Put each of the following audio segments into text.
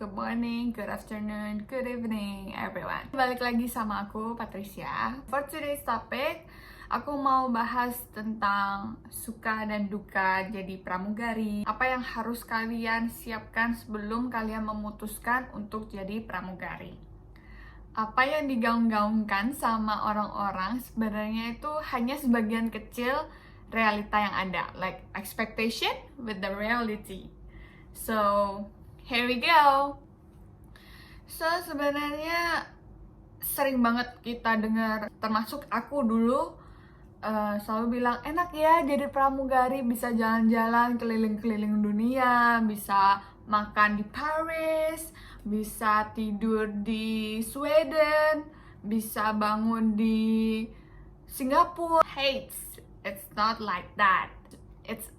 good morning, good afternoon, good evening everyone. Balik lagi sama aku, Patricia. For today's topic, aku mau bahas tentang suka dan duka jadi pramugari. Apa yang harus kalian siapkan sebelum kalian memutuskan untuk jadi pramugari. Apa yang digaung-gaungkan sama orang-orang sebenarnya itu hanya sebagian kecil realita yang ada, like expectation with the reality. So, here we go. So, sebenarnya sering banget kita dengar, termasuk aku dulu selalu bilang, enak ya jadi pramugari, bisa jalan-jalan keliling-keliling dunia, bisa makan di Paris, bisa tidur di Sweden, bisa bangun di Singapura. Hates, it's not like that. It's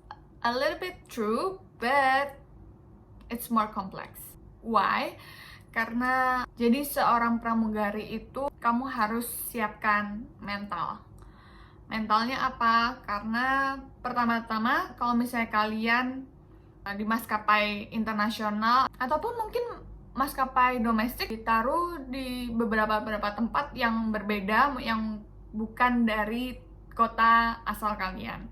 a little bit true, but it's more complex. Why? Karena jadi seorang pramugari itu kamu harus siapkan mental. Mentalnya apa? Karena pertama-tama kalau misalnya kalian di maskapai internasional ataupun mungkin maskapai domestik ditaruh di beberapa tempat yang berbeda, yang bukan dari kota asal kalian.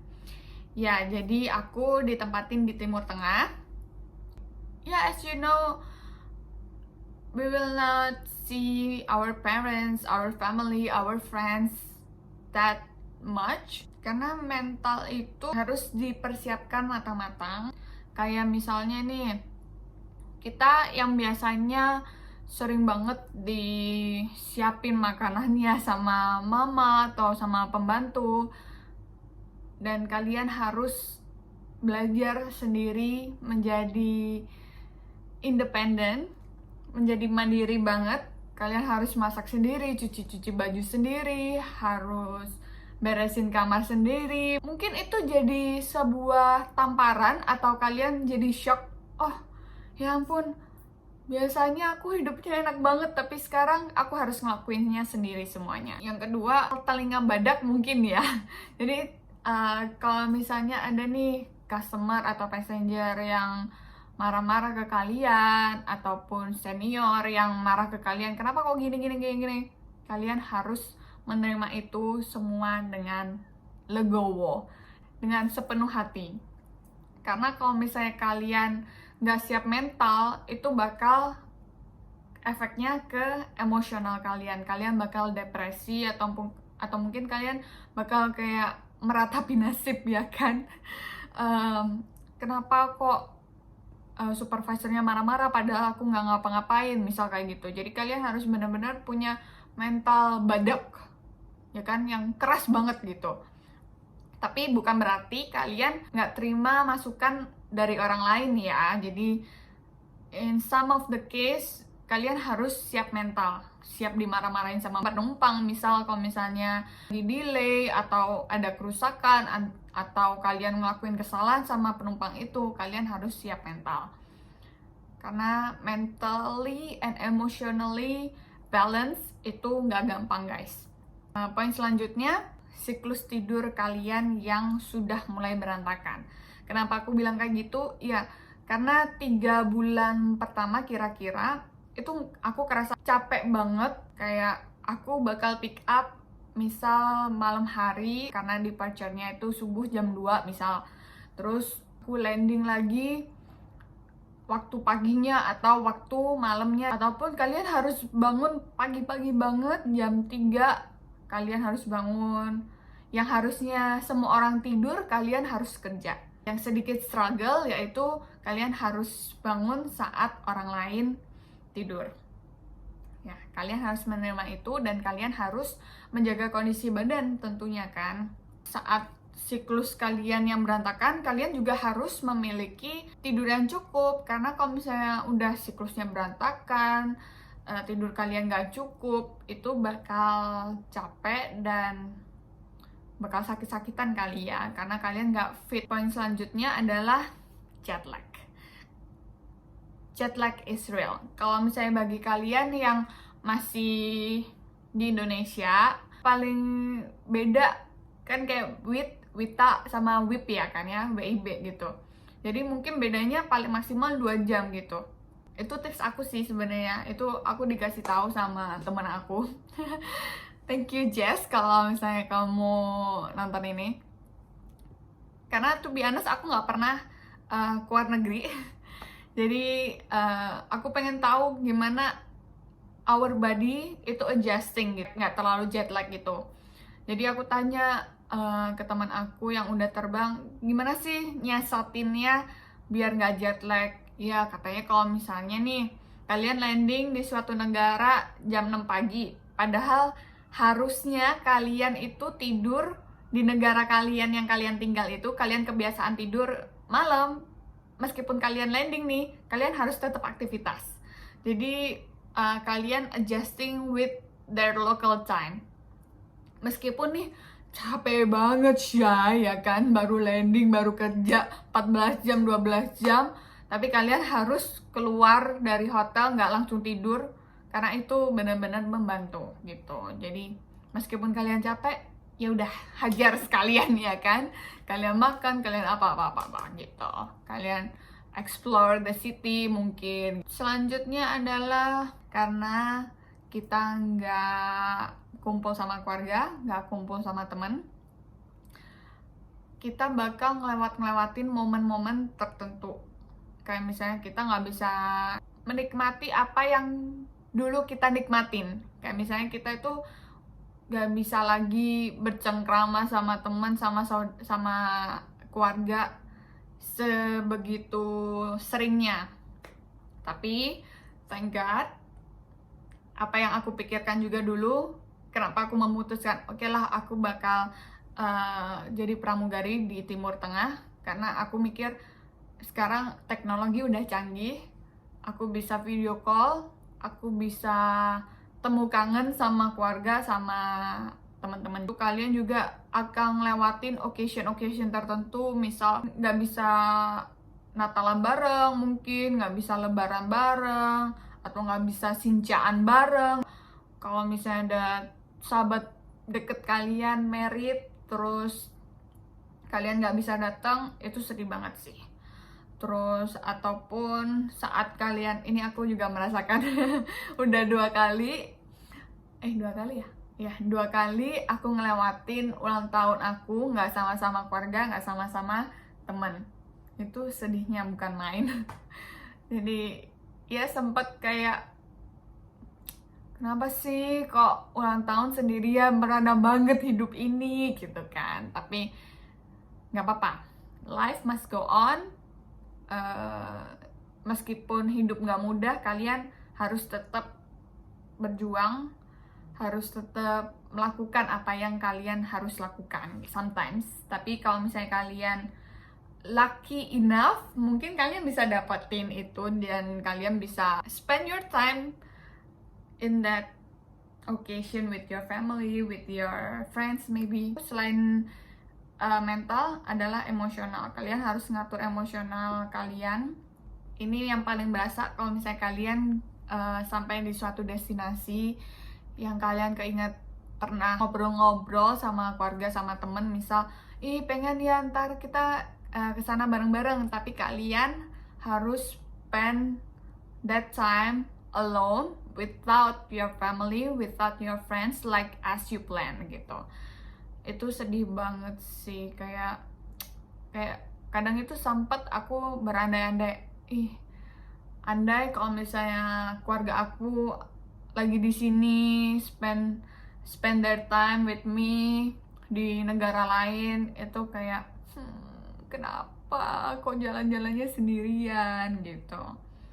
Ya, jadi aku ditempatin di Timur Tengah. Ya, as you know, we will not see our parents, our family, our friends that much. Karena mental itu harus dipersiapkan matang-matang. Kayak misalnya nih, kita yang biasanya sering banget disiapin makanannya sama mama atau sama pembantu, dan kalian harus belajar sendiri menjadi independen, menjadi mandiri banget. Kalian harus masak sendiri, cuci baju sendiri, harus beresin kamar sendiri. Mungkin itu jadi sebuah tamparan atau kalian jadi shock. Oh, ya ampun, biasanya aku hidupnya enak banget, tapi sekarang aku harus ngelakuinnya sendiri semuanya. Yang kedua, telinga badak mungkin ya. Jadi kalau misalnya ada nih customer atau passenger yang marah-marah ke kalian, ataupun senior yang marah ke kalian, kenapa kok gini, kalian harus menerima itu semua dengan legowo, dengan sepenuh hati. Karena kalau misalnya kalian nggak siap mental, itu bakal efeknya ke emosional kalian. Kalian bakal depresi atau mungkin kalian bakal kayak meratapi nasib, ya kan? Kenapa kok supervisornya marah-marah padahal aku nggak ngapa-ngapain, misal kayak gitu. Jadi kalian harus benar-benar punya mental badak, ya kan, yang keras banget gitu. Tapi bukan berarti kalian nggak terima masukan dari orang lain ya. Jadi in some of the case kalian harus siap mental, siap dimarah-marahin sama penumpang. Misal kalau misalnya di delay atau ada kerusakan atau kalian ngelakuin kesalahan sama penumpang itu, kalian harus siap mental. Karena mentally and emotionally balance itu nggak gampang, guys. Poin selanjutnya, siklus tidur kalian yang sudah mulai berantakan. Kenapa aku bilang kayak gitu? Ya, karena 3 bulan pertama kira-kira itu aku kerasa capek banget. Kayak aku bakal pick up misal malam hari karena departure-nya itu subuh jam 2 misal. Terus aku landing lagi waktu paginya atau waktu malamnya. Ataupun kalian harus bangun pagi-pagi banget jam 3. Kalian harus bangun. Yang harusnya semua orang tidur, kalian harus kerja. Yang sedikit struggle yaitu kalian harus bangun saat orang lain tidur. Ya, kalian harus menerima itu dan kalian harus menjaga kondisi badan tentunya kan. Saat siklus kalian yang berantakan, kalian juga harus memiliki tidur yang cukup. Karena kalau misalnya udah siklusnya berantakan, tidur kalian gak cukup, itu bakal capek dan bakal sakit-sakitan kali ya, karena kalian gak fit. Poin selanjutnya adalah jet lag. Jet lag is real. Kalau misalnya bagi kalian yang masih di Indonesia, paling beda kan kayak Wita sama WIP ya kan ya, WIB gitu. Jadi mungkin bedanya paling maksimal 2 jam gitu. Itu tips aku sih sebenarnya. Itu aku dikasih tahu sama teman aku. Thank you Jess kalau misalnya kamu nonton ini. Karena to be honest aku nggak pernah keluar negeri. Jadi aku pengen tahu gimana our body itu adjusting gitu, nggak terlalu jet lag gitu. Jadi aku tanya ke teman aku yang udah terbang, gimana sih nyiasatinnya biar nggak jet lag? Ya katanya kalau misalnya nih kalian landing di suatu negara jam 6 pagi, padahal harusnya kalian itu tidur di negara kalian yang kalian tinggal itu, kalian kebiasaan tidur malam. Meskipun kalian landing nih, kalian harus tetap aktivitas. Jadi kalian adjusting with their local time. Meskipun nih capek banget ya kan, baru landing, baru kerja 14 jam, 12 jam, tapi kalian harus keluar dari hotel, nggak langsung tidur, karena itu benar-benar membantu gitu. Jadi meskipun kalian capek, ya udah hajar sekalian ya kan, kalian makan, kalian apa gitu, kalian explore the city mungkin. Selanjutnya adalah karena kita nggak kumpul sama keluarga, nggak kumpul sama teman, kita bakal ngelewatin momen-momen tertentu. Kayak misalnya kita nggak bisa menikmati apa yang dulu kita nikmatin. Kayak misalnya kita itu nggak bisa lagi bercengkrama sama teman, sama keluarga sebegitu seringnya. Tapi thank God, apa yang aku pikirkan juga dulu, kenapa aku memutuskan oke lah aku bakal jadi pramugari di Timur Tengah, karena aku mikir sekarang teknologi udah canggih, aku bisa video call, aku bisa temu kangen sama keluarga, sama teman-teman. Kalian juga akan ngelewatin occasion tertentu, misal nggak bisa Natalan bareng, mungkin nggak bisa Lebaran bareng, atau nggak bisa Sincaan bareng. Kalau misalnya ada sahabat deket kalian married, terus kalian nggak bisa datang, itu sedih banget sih. Terus ataupun saat kalian, ini aku juga merasakan udah 2 kali ya 2 kali aku ngelewatin ulang tahun aku nggak sama-sama keluarga, nggak sama-sama temen. Itu sedihnya bukan main. Jadi ya sempet kayak, kenapa sih kok ulang tahun sendirian, merana banget hidup ini gitu kan. Tapi nggak apa-apa, life must go on. Meskipun hidup nggak mudah, kalian harus tetap berjuang, harus tetap melakukan apa yang kalian harus lakukan sometimes. Tapi kalau misalnya kalian lucky enough, mungkin kalian bisa dapetin itu dan kalian bisa spend your time in that occasion with your family, with your friends maybe. Selain mental adalah emosional. Kalian harus ngatur emosional kalian. Ini yang paling berasa kalau misalnya kalian sampai di suatu destinasi yang kalian keinget pernah ngobrol-ngobrol sama keluarga, sama temen, misal pengen ya ntar kita kesana bareng-bareng, tapi kalian harus spend that time alone without your family, without your friends like as you plan gitu. Itu sedih banget sih, kayak kadang itu sempet aku berandai-andai, andai kalau misalnya keluarga aku lagi di sini spend their time with me di negara lain, itu kayak kenapa kok jalan-jalannya sendirian gitu.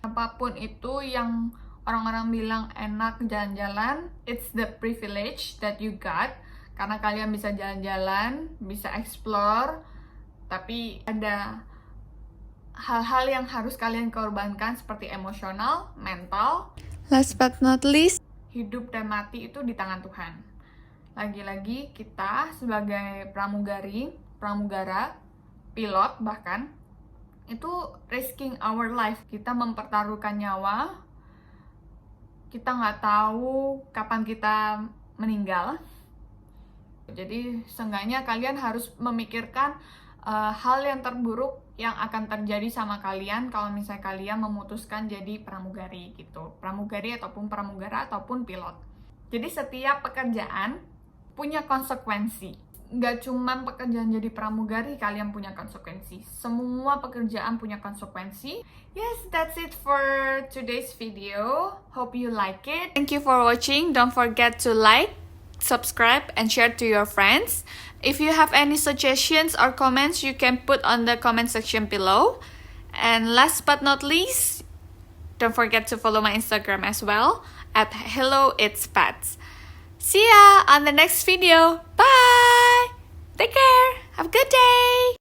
Apapun itu yang orang-orang bilang enak jalan-jalan, it's the privilege that you got, karena kalian bisa jalan-jalan, bisa explore, tapi ada hal-hal yang harus kalian korbankan seperti emosional, mental. Last but not least, Hidup dan mati itu di tangan Tuhan. Lagi-lagi kita sebagai pramugari, pramugara, pilot bahkan, itu risking our life. Kita mempertaruhkan nyawa, kita nggak tahu kapan kita meninggal. Jadi seenggaknya kalian harus memikirkan hal yang terburuk yang akan terjadi sama kalian kalau misalnya kalian memutuskan jadi pramugari gitu. Pramugari ataupun pramugara ataupun pilot. Jadi setiap pekerjaan punya konsekuensi. Nggak cuma pekerjaan jadi pramugari kalian punya konsekuensi. Semua pekerjaan punya konsekuensi. Yes, that's it for today's video. Hope you like it. Thank you for watching. Don't forget to like, subscribe, and share to your friends. If you have any suggestions or comments, you can put on the comment section below. And last but not least, don't forget to follow my Instagram as well at HelloIt'sPats. See ya on the next video. Bye! Take care. Have a good day.